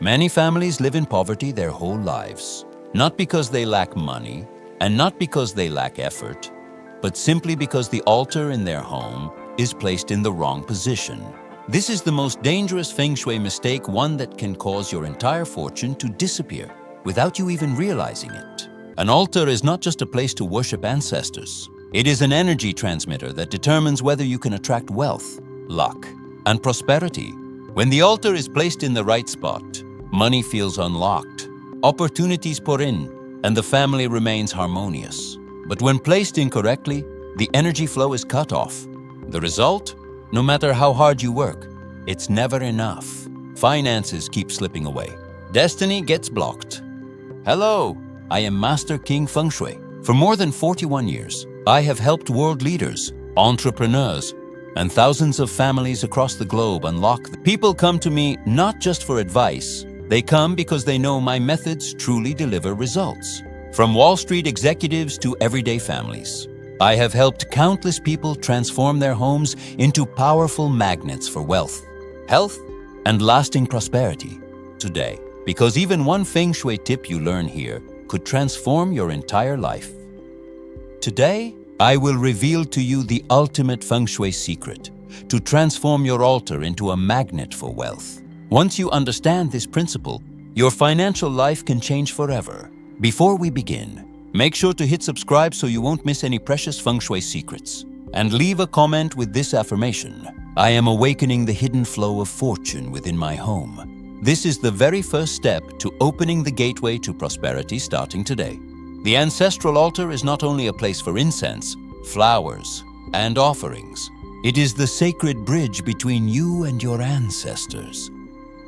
Many families live in poverty their whole lives, not because they lack money and not because they lack effort, but simply because the altar in their home is placed in the wrong position. This is the most dangerous feng shui mistake, one that can cause your entire fortune to disappear without you even realizing it. An altar is not just a place to worship ancestors. It is an energy transmitter that determines whether you can attract wealth, luck, and prosperity. When the altar is placed in the right spot, money feels unlocked, opportunities pour in, and the family remains harmonious. But when placed incorrectly, the energy flow is cut off. The result? No matter how hard you work, it's never enough. Finances keep slipping away. Destiny gets blocked. Hello, I am Master King Feng Shui. For more than 41 years, I have helped world leaders, entrepreneurs, and thousands of families across the globe unlock. People come to me not just for advice. They come because they know my methods truly deliver results. From Wall Street executives to everyday families, I have helped countless people transform their homes into powerful magnets for wealth, health, and lasting prosperity. Today, because even one feng shui tip you learn here could transform your entire life. Today, I will reveal to you the ultimate feng shui secret to transform your altar into a magnet for wealth. Once you understand this principle, your financial life can change forever. Before we begin, make sure to hit subscribe so you won't miss any precious feng shui secrets. And leave a comment with this affirmation: I am awakening the hidden flow of fortune within my home. This is the very first step to opening the gateway to prosperity starting today. The ancestral altar is not only a place for incense, flowers, and offerings. It is the sacred bridge between you and your ancestors,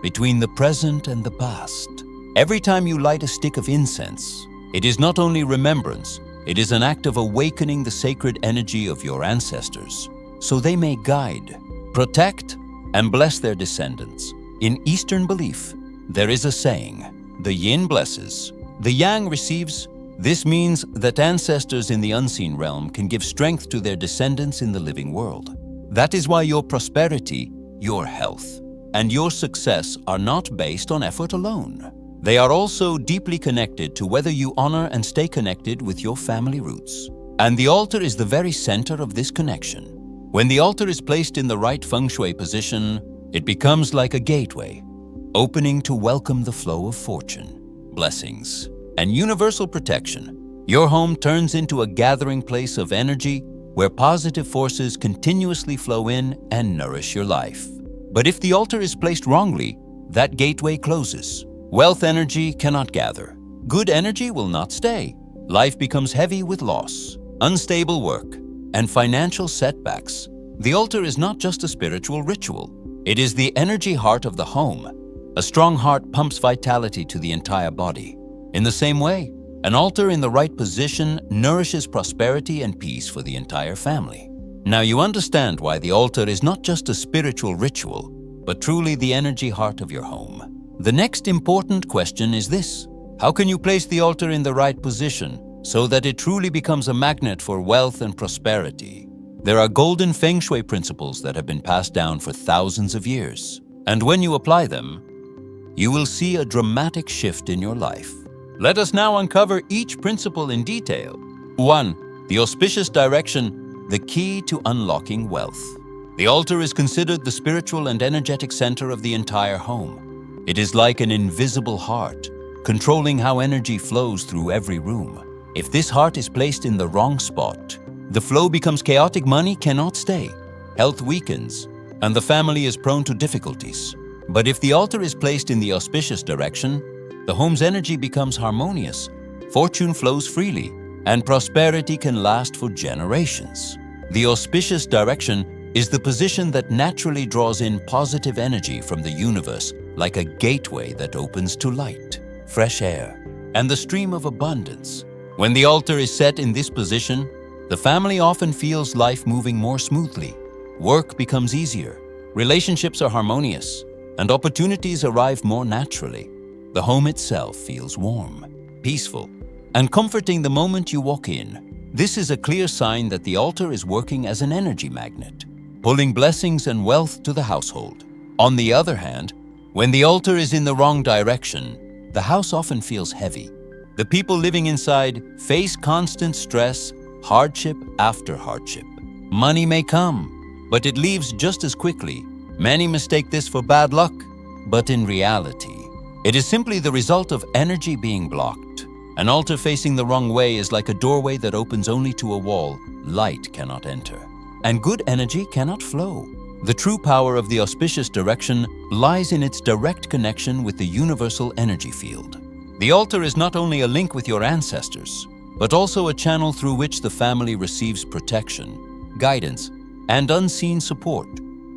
between the present and the past. Every time you light a stick of incense, it is not only remembrance, it is an act of awakening the sacred energy of your ancestors, so they may guide, protect, and bless their descendants. In Eastern belief, there is a saying, the yin blesses, the yang receives. This means that ancestors in the unseen realm can give strength to their descendants in the living world. That is why your prosperity, your health, and your success are not based on effort alone. They are also deeply connected to whether you honor and stay connected with your family roots. And the altar is the very center of this connection. When the altar is placed in the right feng shui position, it becomes like a gateway, opening to welcome the flow of fortune, blessings, and universal protection. Your home turns into a gathering place of energy where positive forces continuously flow in and nourish your life. But if the altar is placed wrongly, that gateway closes. Wealth energy cannot gather. Good energy will not stay. Life becomes heavy with loss, unstable work, and financial setbacks. The altar is not just a spiritual ritual. It is the energy heart of the home. A strong heart pumps vitality to the entire body. In the same way, an altar in the right position nourishes prosperity and peace for the entire family. Now you understand why the altar is not just a spiritual ritual, but truly the energy heart of your home. The next important question is this: how can you place the altar in the right position so that it truly becomes a magnet for wealth and prosperity? There are golden feng shui principles that have been passed down for thousands of years. And when you apply them, you will see a dramatic shift in your life. Let us now uncover each principle in detail. 1. The auspicious direction, the key to unlocking wealth. The altar is considered the spiritual and energetic center of the entire home. It is like an invisible heart, controlling how energy flows through every room. If this heart is placed in the wrong spot, the flow becomes chaotic, money cannot stay, health weakens, and the family is prone to difficulties. But if the altar is placed in the auspicious direction, the home's energy becomes harmonious, fortune flows freely, and prosperity can last for generations. The auspicious direction is the position that naturally draws in positive energy from the universe, like a gateway that opens to light, fresh air, and the stream of abundance. When the altar is set in this position, the family often feels life moving more smoothly. Work becomes easier, relationships are harmonious, and opportunities arrive more naturally. The home itself feels warm, peaceful, and comforting the moment you walk in. This is a clear sign that the altar is working as an energy magnet, pulling blessings and wealth to the household. On the other hand, When the altar is in the wrong direction, the house often feels heavy. The people living inside face constant stress, hardship after hardship. Money may come, but it leaves just as quickly. Many mistake this for bad luck, but in reality, it is simply the result of energy being blocked. An altar facing the wrong way is like a doorway that opens only to a wall. Light cannot enter, and good energy cannot flow. The true power of the auspicious direction lies in its direct connection with the universal energy field. The altar is not only a link with your ancestors, but also a channel through which the family receives protection, guidance, and unseen support.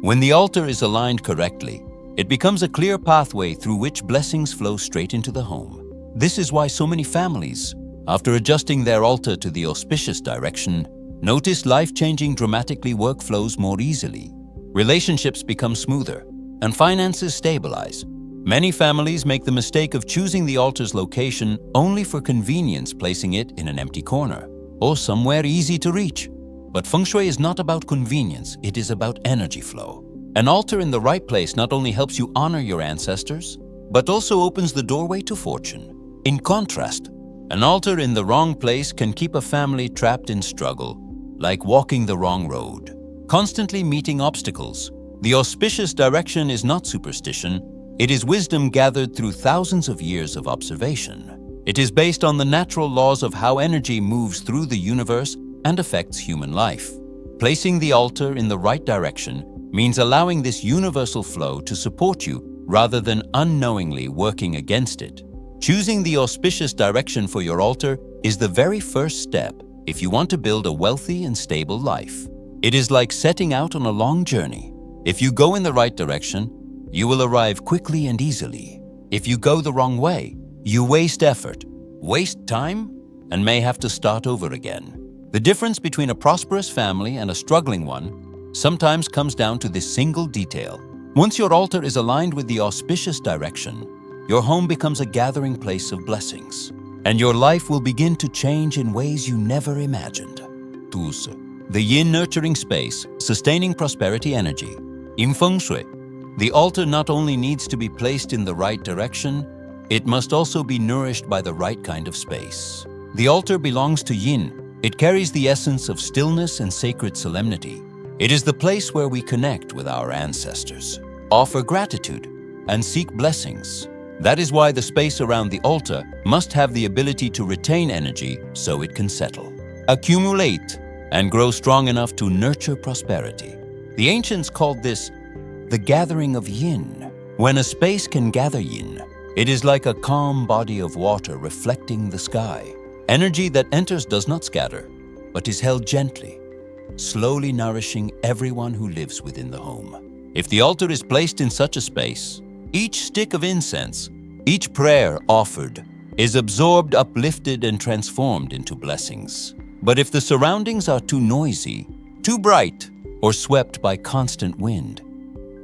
When the altar is aligned correctly, it becomes a clear pathway through which blessings flow straight into the home. This is why so many families, after adjusting their altar to the auspicious direction, notice life-changing dramatically work flows more easily. Relationships become smoother, and finances stabilize. Many families make the mistake of choosing the altar's location only for convenience, placing it in an empty corner or somewhere easy to reach. But Feng Shui is not about convenience, it is about energy flow. An altar in the right place not only helps you honor your ancestors, but also opens the doorway to fortune. In contrast, an altar in the wrong place can keep a family trapped in struggle, like walking the wrong road, constantly meeting obstacles. The auspicious direction is not superstition, it is wisdom gathered through thousands of years of observation. It is based on the natural laws of how energy moves through the universe and affects human life. Placing the altar in the right direction means allowing this universal flow to support you rather than unknowingly working against it. Choosing the auspicious direction for your altar is the very first step if you want to build a wealthy and stable life. It is like setting out on a long journey. If you go in the right direction, you will arrive quickly and easily. If you go the wrong way, you waste effort, waste time, and may have to start over again. The difference between a prosperous family and a struggling one sometimes comes down to this single detail. Once your altar is aligned with the auspicious direction, your home becomes a gathering place of blessings, and your life will begin to change in ways you never imagined. Tous. The yin-nurturing space, sustaining prosperity energy. In Feng Shui, the altar not only needs to be placed in the right direction, it must also be nourished by the right kind of space. The altar belongs to yin. It carries the essence of stillness and sacred solemnity. It is the place where we connect with our ancestors, offer gratitude, and seek blessings. That is why the space around the altar must have the ability to retain energy so it can settle, accumulate, and grow strong enough to nurture prosperity. The ancients called this the gathering of yin. When a space can gather yin, it is like a calm body of water reflecting the sky. Energy that enters does not scatter, but is held gently, slowly nourishing everyone who lives within the home. If the altar is placed in such a space, each stick of incense, each prayer offered, is absorbed, uplifted, and transformed into blessings. But if the surroundings are too noisy, too bright, or swept by constant wind,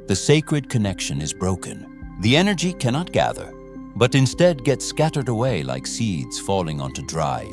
the sacred connection is broken. The energy cannot gather, but instead gets scattered away like seeds falling onto dry,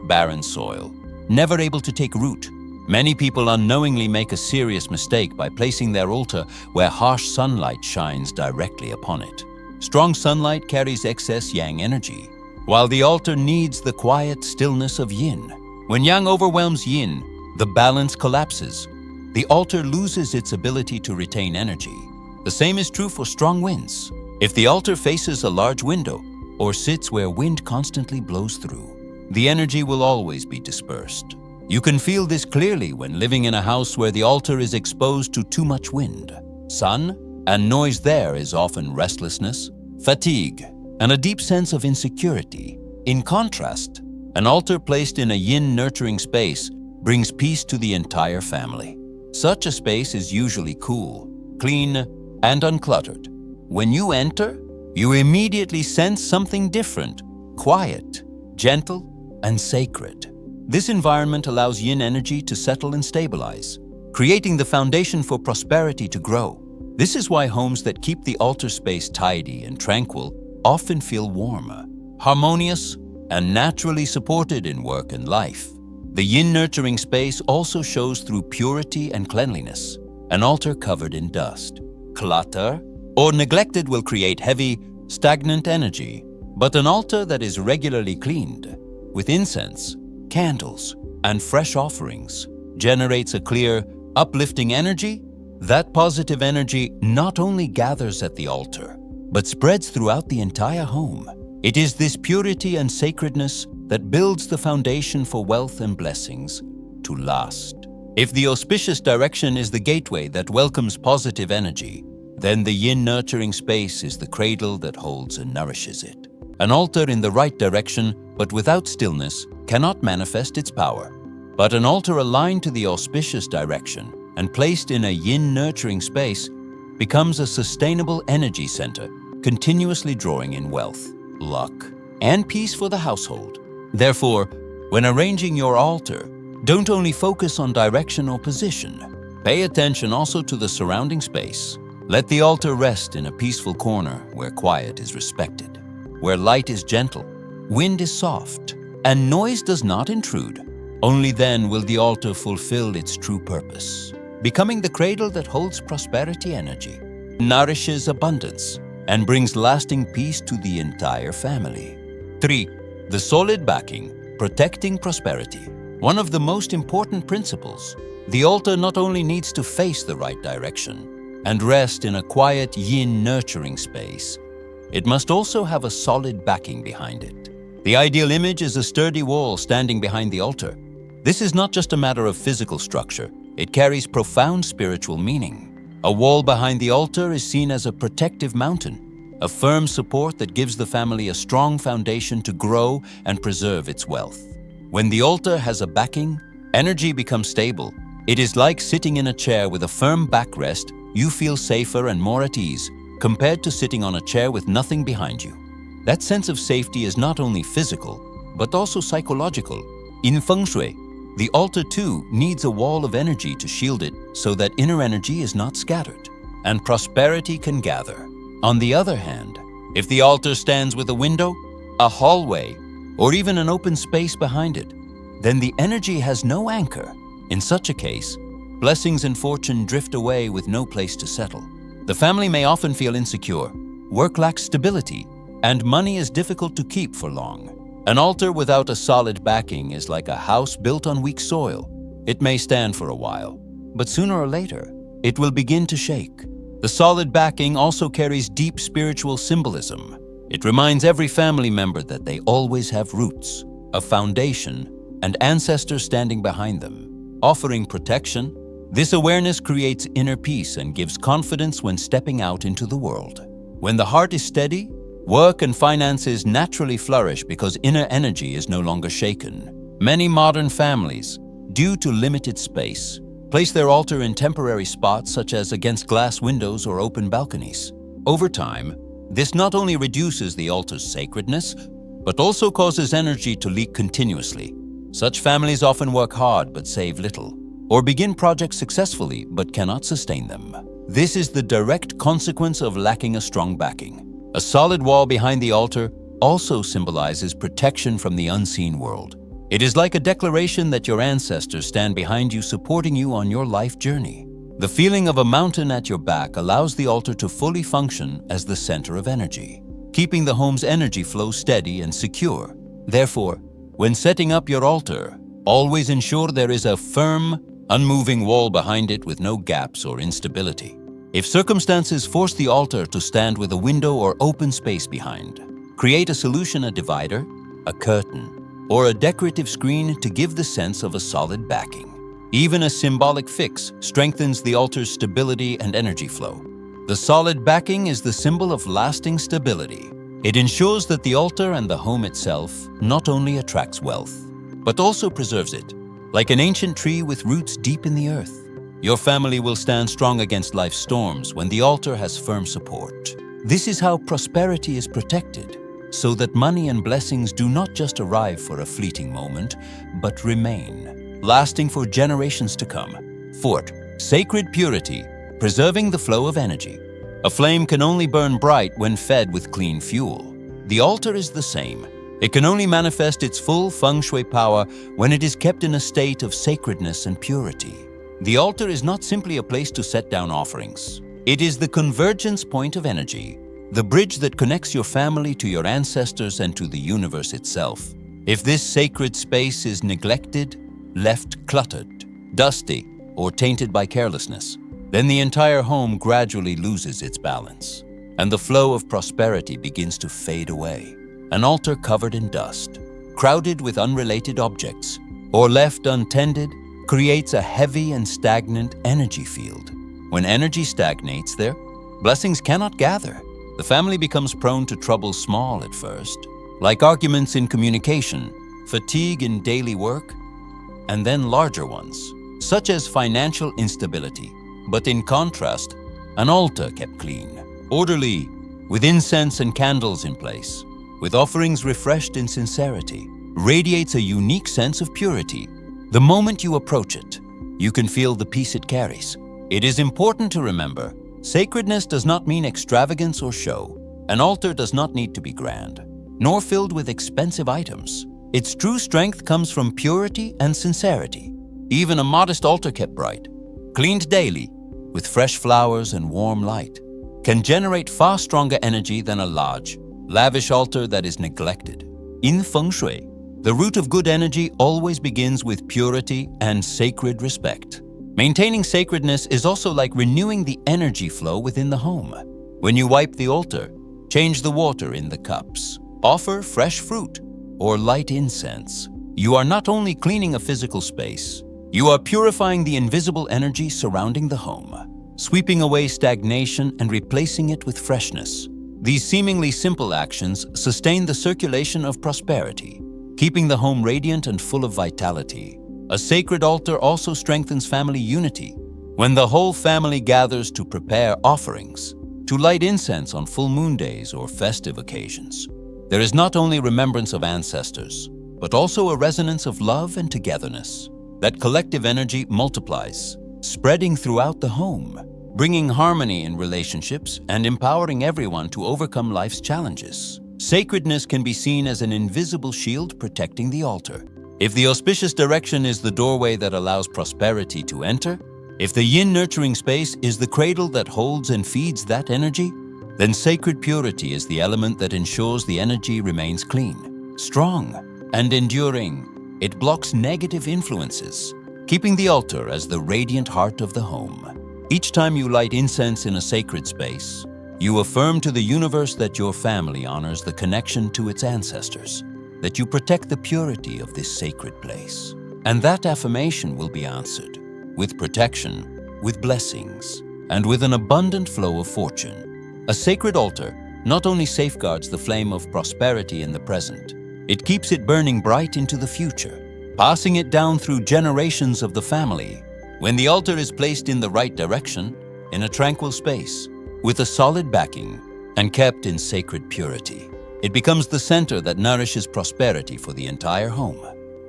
barren soil, never able to take root. Many people unknowingly make a serious mistake by placing their altar where harsh sunlight shines directly upon it. Strong sunlight carries excess yang energy, while the altar needs the quiet stillness of yin. When yang overwhelms yin, the balance collapses. The altar loses its ability to retain energy. The same is true for strong winds. If the altar faces a large window or sits where wind constantly blows through, the energy will always be dispersed. You can feel this clearly when living in a house where the altar is exposed to too much wind, sun, and noise. There is often restlessness, fatigue, and a deep sense of insecurity. In contrast, an altar placed in a yin-nurturing space brings peace to the entire family. Such a space is usually cool, clean, and uncluttered. When you enter, you immediately sense something different, quiet, gentle, and sacred. This environment allows yin energy to settle and stabilize, creating the foundation for prosperity to grow. This is why homes that keep the altar space tidy and tranquil often feel warmer, harmonious, and naturally supported in work and life. The yin-nurturing space also shows through purity and cleanliness. An altar covered in dust, clutter, or neglected will create heavy, stagnant energy. But an altar that is regularly cleaned, with incense, candles, and fresh offerings, generates a clear, uplifting energy. That positive energy not only gathers at the altar, but spreads throughout the entire home. It is this purity and sacredness that builds the foundation for wealth and blessings to last. If the auspicious direction is the gateway that welcomes positive energy, then the yin-nurturing space is the cradle that holds and nourishes it. An altar in the right direction, but without stillness, cannot manifest its power. But an altar aligned to the auspicious direction and placed in a yin-nurturing space becomes a sustainable energy center, continuously drawing in wealth, luck, and peace for the household. Therefore, when arranging your altar, don't only focus on direction or position. Pay attention also to the surrounding space. Let the altar rest in a peaceful corner where quiet is respected, where light is gentle, wind is soft, and noise does not intrude. Only then will the altar fulfill its true purpose, becoming the cradle that holds prosperity energy, nourishes abundance, and brings lasting peace to the entire family. 3. The solid backing, protecting prosperity. One of the most important principles, the altar not only needs to face the right direction and rest in a quiet yin-nurturing space, it must also have a solid backing behind it. The ideal image is a sturdy wall standing behind the altar. This is not just a matter of physical structure, it carries profound spiritual meaning. A wall behind the altar is seen as a protective mountain, a firm support that gives the family a strong foundation to grow and preserve its wealth. When the altar has a backing, energy becomes stable. It is like sitting in a chair with a firm backrest. You feel safer and more at ease compared to sitting on a chair with nothing behind you. That sense of safety is not only physical, but also psychological. In Feng Shui, the altar too needs a wall of energy to shield it so that inner energy is not scattered and prosperity can gather. On the other hand, if the altar stands with a window, a hallway, or even an open space behind it, then the energy has no anchor. In such a case, blessings and fortune drift away with no place to settle. The family may often feel insecure, work lacks stability, and money is difficult to keep for long. An altar without a solid backing is like a house built on weak soil. It may stand for a while, but sooner or later, it will begin to shake. The solid backing also carries deep spiritual symbolism. It reminds every family member that they always have roots, a foundation, and ancestors standing behind them, offering protection. This awareness creates inner peace and gives confidence when stepping out into the world. When the heart is steady, work and finances naturally flourish because inner energy is no longer shaken. Many modern families, due to limited space, place their altar in temporary spots such as against glass windows or open balconies. Over time, this not only reduces the altar's sacredness, but also causes energy to leak continuously. Such families often work hard but save little, or begin projects successfully but cannot sustain them. This is the direct consequence of lacking a strong backing. A solid wall behind the altar also symbolizes protection from the unseen world. It is like a declaration that your ancestors stand behind you, supporting you on your life journey. The feeling of a mountain at your back allows the altar to fully function as the center of energy, keeping the home's energy flow steady and secure. Therefore, when setting up your altar, always ensure there is a firm, unmoving wall behind it with no gaps or instability. If circumstances force the altar to stand with a window or open space behind, create a solution: a divider, a curtain, or a decorative screen to give the sense of a solid backing. Even a symbolic fix strengthens the altar's stability and energy flow. The solid backing is the symbol of lasting stability. It ensures that the altar and the home itself not only attracts wealth, but also preserves it. Like an ancient tree with roots deep in the earth, your family will stand strong against life's storms when the altar has firm support. This is how prosperity is protected, so that money and blessings do not just arrive for a fleeting moment, but remain, lasting for generations to come. 4. Sacred purity, preserving the flow of energy. A flame can only burn bright when fed with clean fuel. The altar is the same. It can only manifest its full Feng Shui power when it is kept in a state of sacredness and purity. The altar is not simply a place to set down offerings. It is the convergence point of energy, the bridge that connects your family to your ancestors and to the universe itself. If this sacred space is neglected, left cluttered, dusty, or tainted by carelessness, then the entire home gradually loses its balance, and the flow of prosperity begins to fade away. An altar covered in dust, crowded with unrelated objects, or left untended, creates a heavy and stagnant energy field. When energy stagnates there, blessings cannot gather. The family becomes prone to troubles small at first, like arguments in communication, fatigue in daily work, and then larger ones, such as financial instability. But in contrast, an altar kept clean, orderly, with incense and candles in place, with offerings refreshed in sincerity, radiates a unique sense of purity. The moment you approach it, you can feel the peace it carries. It is important to remember, sacredness does not mean extravagance or show. An altar does not need to be grand, nor filled with expensive items. Its true strength comes from purity and sincerity. Even a modest altar kept bright, cleaned daily, with fresh flowers and warm light, can generate far stronger energy than a large, lavish altar that is neglected. In Feng Shui, the root of good energy always begins with purity and sacred respect. Maintaining sacredness is also like renewing the energy flow within the home. When you wipe the altar, change the water in the cups, offer fresh fruit, or light incense, you are not only cleaning a physical space, you are purifying the invisible energy surrounding the home, sweeping away stagnation and replacing it with freshness. These seemingly simple actions sustain the circulation of prosperity, keeping the home radiant and full of vitality. A sacred altar also strengthens family unity. When the whole family gathers to prepare offerings, to light incense on full moon days or festive occasions, there is not only remembrance of ancestors, but also a resonance of love and togetherness. That collective energy multiplies, spreading throughout the home, bringing harmony in relationships and empowering everyone to overcome life's challenges. Sacredness can be seen as an invisible shield protecting the altar. If the auspicious direction is the doorway that allows prosperity to enter, if the yin-nurturing space is the cradle that holds and feeds that energy, then sacred purity is the element that ensures the energy remains clean, strong, and enduring. It blocks negative influences, keeping the altar as the radiant heart of the home. Each time you light incense in a sacred space, you affirm to the universe that your family honors the connection to its ancestors, that you protect the purity of this sacred place. And that affirmation will be answered with protection, with blessings, and with an abundant flow of fortune. A sacred altar not only safeguards the flame of prosperity in the present, it keeps it burning bright into the future, passing it down through generations of the family. When the altar is placed in the right direction, in a tranquil space, with a solid backing, and kept in sacred purity, it becomes the center that nourishes prosperity for the entire home.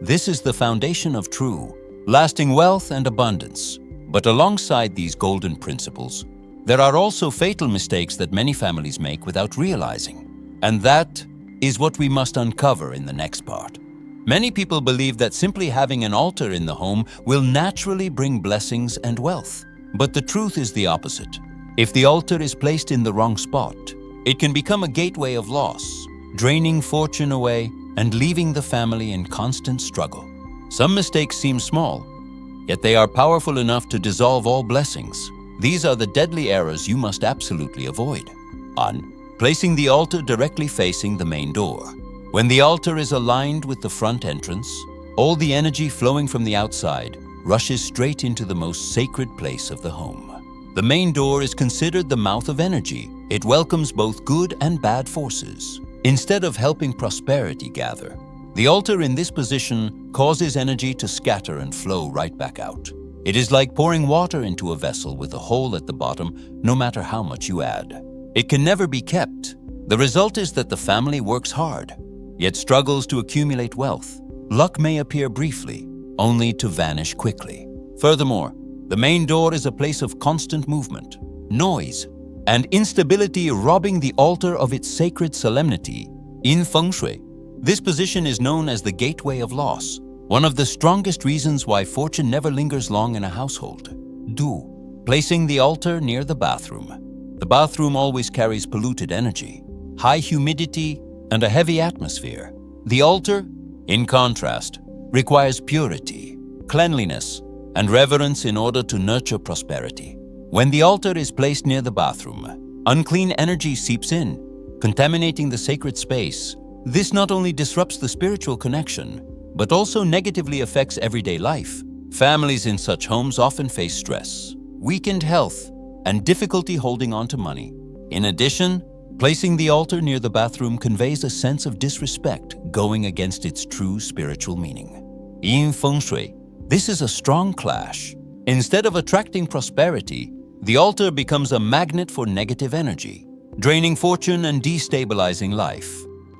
This is the foundation of true, lasting wealth and abundance. But alongside these golden principles, there are also fatal mistakes that many families make without realizing. And that is what we must uncover in the next part. Many people believe that simply having an altar in the home will naturally bring blessings and wealth. But the truth is the opposite. If the altar is placed in the wrong spot, it can become a gateway of loss, draining fortune away and leaving the family in constant struggle. Some mistakes seem small, yet they are powerful enough to dissolve all blessings. These are the deadly errors you must absolutely avoid. 1. Placing the altar directly facing the main door. When the altar is aligned with the front entrance, all the energy flowing from the outside rushes straight into the most sacred place of the home. The main door is considered the mouth of energy. It welcomes both good and bad forces. Instead of helping prosperity gather, the altar in this position causes energy to scatter and flow right back out. It is like pouring water into a vessel with a hole at the bottom, no matter how much you add. It can never be kept. The result is that the family works hard, yet struggles to accumulate wealth. Luck may appear briefly, only to vanish quickly. Furthermore, the main door is a place of constant movement, noise, and instability, robbing the altar of its sacred solemnity. In Feng Shui, this position is known as the gateway of loss, one of the strongest reasons why fortune never lingers long in a household. 2. Placing the altar near the bathroom. The bathroom always carries polluted energy, high humidity, and a heavy atmosphere. The altar, in contrast, requires purity, cleanliness, and reverence in order to nurture prosperity. When the altar is placed near the bathroom, unclean energy seeps in, contaminating the sacred space. This not only disrupts the spiritual connection, but also negatively affects everyday life. Families in such homes often face stress, weakened health, and difficulty holding on to money. In addition, placing the altar near the bathroom conveys a sense of disrespect going against its true spiritual meaning. Yin Feng Shui. This is a strong clash. Instead of attracting prosperity, the altar becomes a magnet for negative energy, draining fortune and destabilizing life.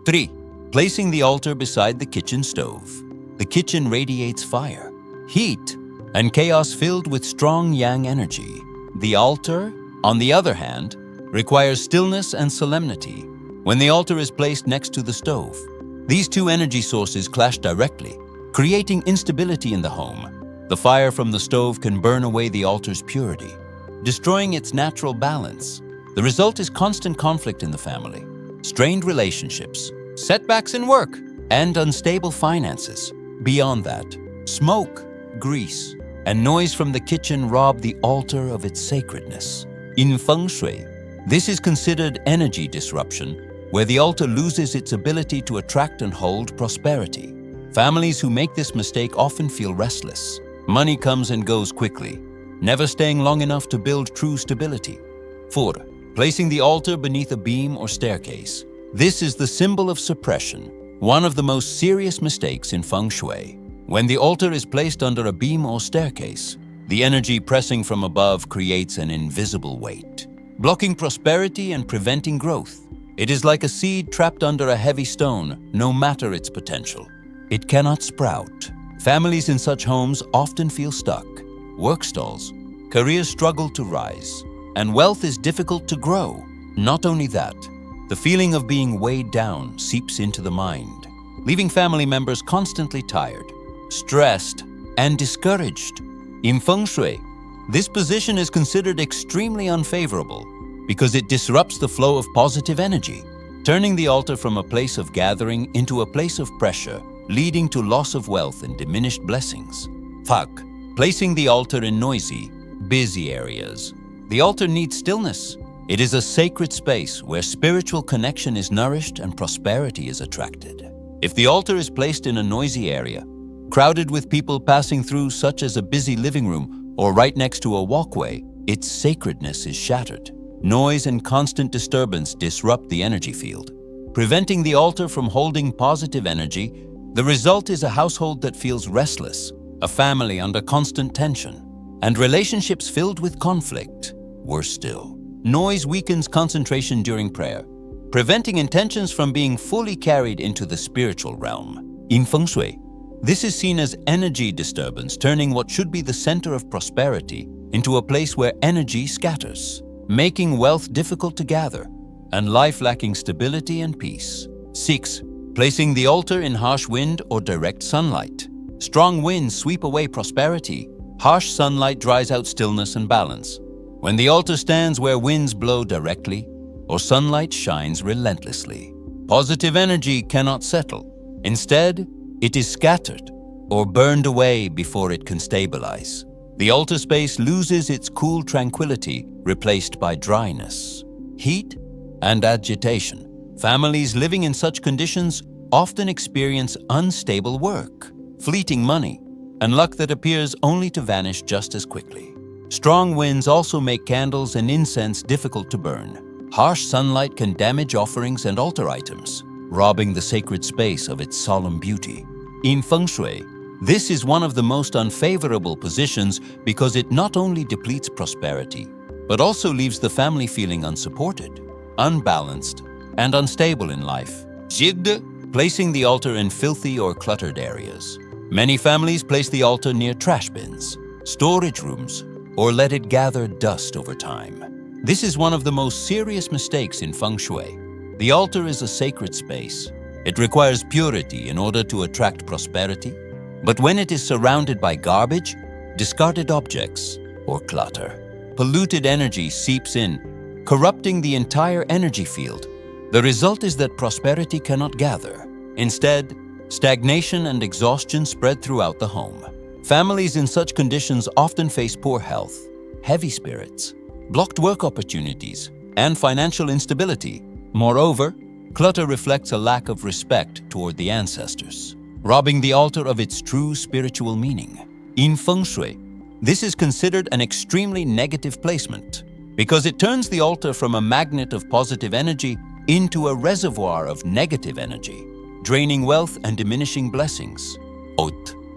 3. Placing the altar beside the kitchen stove. The kitchen radiates fire, heat, and chaos filled with strong yang energy. The altar, on the other hand, requires stillness and solemnity. When the altar is placed next to the stove, these two energy sources clash directly, creating instability in the home. The fire from the stove can burn away the altar's purity, destroying its natural balance. The result is constant conflict in the family, strained relationships, setbacks in work, and unstable finances. Beyond that, smoke, grease, and noise from the kitchen rob the altar of its sacredness. In Feng Shui, this is considered energy disruption, where the altar loses its ability to attract and hold prosperity. Families who make this mistake often feel restless. Money comes and goes quickly, never staying long enough to build true stability. 4. Placing the altar beneath a beam or staircase. This is the symbol of suppression, one of the most serious mistakes in Feng Shui. When the altar is placed under a beam or staircase, the energy pressing from above creates an invisible weight, blocking prosperity and preventing growth. It is like a seed trapped under a heavy stone, no matter its potential. It cannot sprout. Families in such homes often feel stuck. Work stalls, careers struggle to rise, and wealth is difficult to grow. Not only that, the feeling of being weighed down seeps into the mind, leaving family members constantly tired, stressed, and discouraged. In Feng Shui, this position is considered extremely unfavorable because it disrupts the flow of positive energy, turning the altar from a place of gathering into a place of pressure, leading to loss of wealth and diminished blessings. 5. Placing the altar in noisy, busy areas. The altar needs stillness. It is a sacred space where spiritual connection is nourished and prosperity is attracted. If the altar is placed in a noisy area, crowded with people passing through, such as a busy living room or right next to a walkway, its sacredness is shattered. Noise and constant disturbance disrupt the energy field, preventing the altar from holding positive energy. The result is a household that feels restless, a family under constant tension, and relationships filled with conflict. Worse still, noise weakens concentration during prayer, preventing intentions from being fully carried into the spiritual realm. In Feng Shui, this is seen as energy disturbance, turning what should be the center of prosperity into a place where energy scatters, making wealth difficult to gather and life lacking stability and peace. 6. Placing the altar in harsh wind or direct sunlight. Strong winds sweep away prosperity. Harsh sunlight dries out stillness and balance. When the altar stands where winds blow directly or sunlight shines relentlessly, positive energy cannot settle. Instead, it is scattered or burned away before it can stabilize. The altar space loses its cool tranquility, replaced by dryness, heat, and agitation. Families living in such conditions often experience unstable work, fleeting money, and luck that appears only to vanish just as quickly. Strong winds also make candles and incense difficult to burn. Harsh sunlight can damage offerings and altar items, robbing the sacred space of its solemn beauty. In Feng Shui, this is one of the most unfavorable positions because it not only depletes prosperity, but also leaves the family feeling unsupported, unbalanced, and unstable in life. Jigde, placing the altar in filthy or cluttered areas. Many families place the altar near trash bins, storage rooms, or let it gather dust over time. This is one of the most serious mistakes in Feng Shui. The altar is a sacred space. It requires purity in order to attract prosperity. But when it is surrounded by garbage, discarded objects, or clutter, polluted energy seeps in, corrupting the entire energy field. The result is that prosperity cannot gather. Instead, stagnation and exhaustion spread throughout the home. Families in such conditions often face poor health, heavy spirits, blocked work opportunities, and financial instability. Moreover, clutter reflects a lack of respect toward the ancestors, robbing the altar of its true spiritual meaning. In Feng Shui, this is considered an extremely negative placement because it turns the altar from a magnet of positive energy into a reservoir of negative energy, draining wealth and diminishing blessings.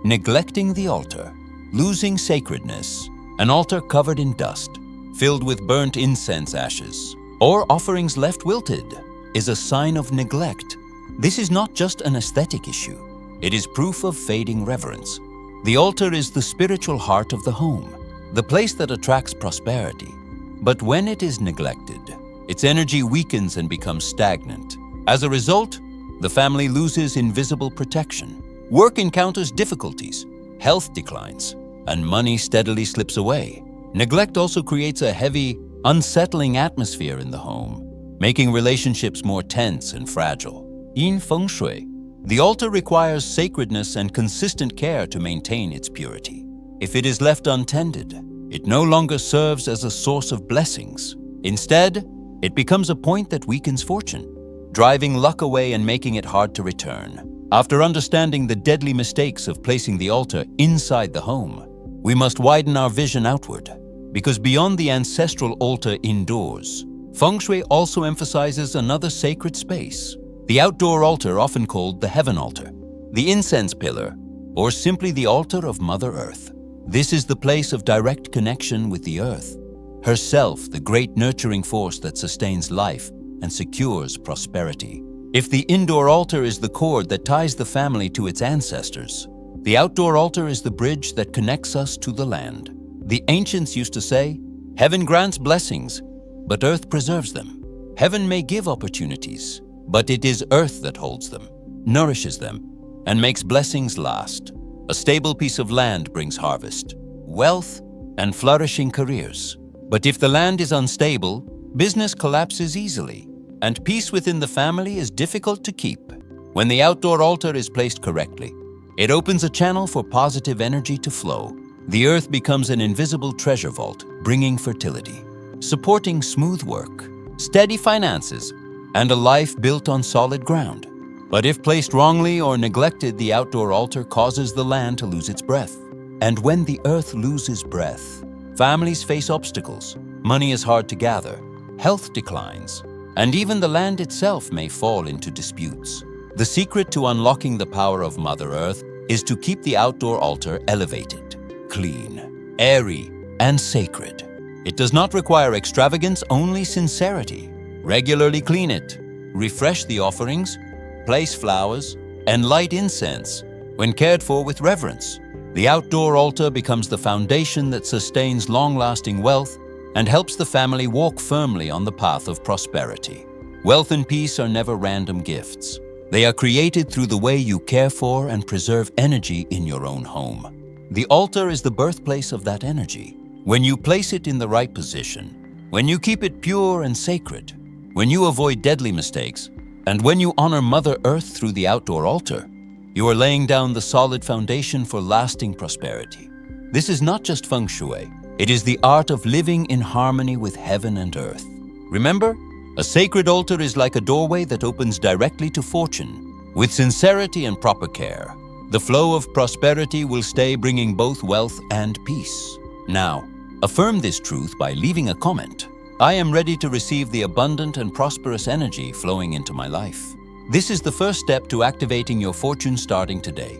Neglecting the altar, losing sacredness, an altar covered in dust, filled with burnt incense ashes, or offerings left wilted, is a sign of neglect. This is not just an aesthetic issue. It is proof of fading reverence. The altar is the spiritual heart of the home, the place that attracts prosperity. But when it is neglected, its energy weakens and becomes stagnant. As a result, the family loses invisible protection. Work encounters difficulties, health declines, and money steadily slips away. Neglect also creates a heavy, unsettling atmosphere in the home, making relationships more tense and fragile. In Feng Shui, the altar requires sacredness and consistent care to maintain its purity. If it is left untended, it no longer serves as a source of blessings. Instead, it becomes a point that weakens fortune, driving luck away and making it hard to return. After understanding the deadly mistakes of placing the altar inside the home, we must widen our vision outward, because beyond the ancestral altar indoors, Feng Shui also emphasizes another sacred space, the outdoor altar, often called the heaven altar, the incense pillar, or simply the altar of Mother Earth. This is the place of direct connection with the earth, herself the great nurturing force that sustains life and secures prosperity. If the indoor altar is the cord that ties the family to its ancestors, the outdoor altar is the bridge that connects us to the land. The ancients used to say, "Heaven grants blessings, but earth preserves them." Heaven may give opportunities, but it is earth that holds them, nourishes them, and makes blessings last. A stable piece of land brings harvest, wealth, and flourishing careers. But if the land is unstable, business collapses easily, and peace within the family is difficult to keep. When the outdoor altar is placed correctly, it opens a channel for positive energy to flow. The earth becomes an invisible treasure vault, bringing fertility, supporting smooth work, steady finances, and a life built on solid ground. But if placed wrongly or neglected, the outdoor altar causes the land to lose its breath. And when the earth loses breath, families face obstacles, money is hard to gather, health declines, and even the land itself may fall into disputes. The secret to unlocking the power of Mother Earth is to keep the outdoor altar elevated, clean, airy, and sacred. It does not require extravagance, only sincerity. Regularly clean it, refresh the offerings, place flowers, and light incense. When cared for with reverence, the outdoor altar becomes the foundation that sustains long-lasting wealth and helps the family walk firmly on the path of prosperity. Wealth and peace are never random gifts. They are created through the way you care for and preserve energy in your own home. The altar is the birthplace of that energy. When you place it in the right position, when you keep it pure and sacred, when you avoid deadly mistakes, and when you honor Mother Earth through the outdoor altar, you are laying down the solid foundation for lasting prosperity. This is not just Feng Shui. It is the art of living in harmony with heaven and earth. Remember, a sacred altar is like a doorway that opens directly to fortune. With sincerity and proper care, the flow of prosperity will stay, bringing both wealth and peace. Now, affirm this truth by leaving a comment. I am ready to receive the abundant and prosperous energy flowing into my life. This is the first step to activating your fortune starting today.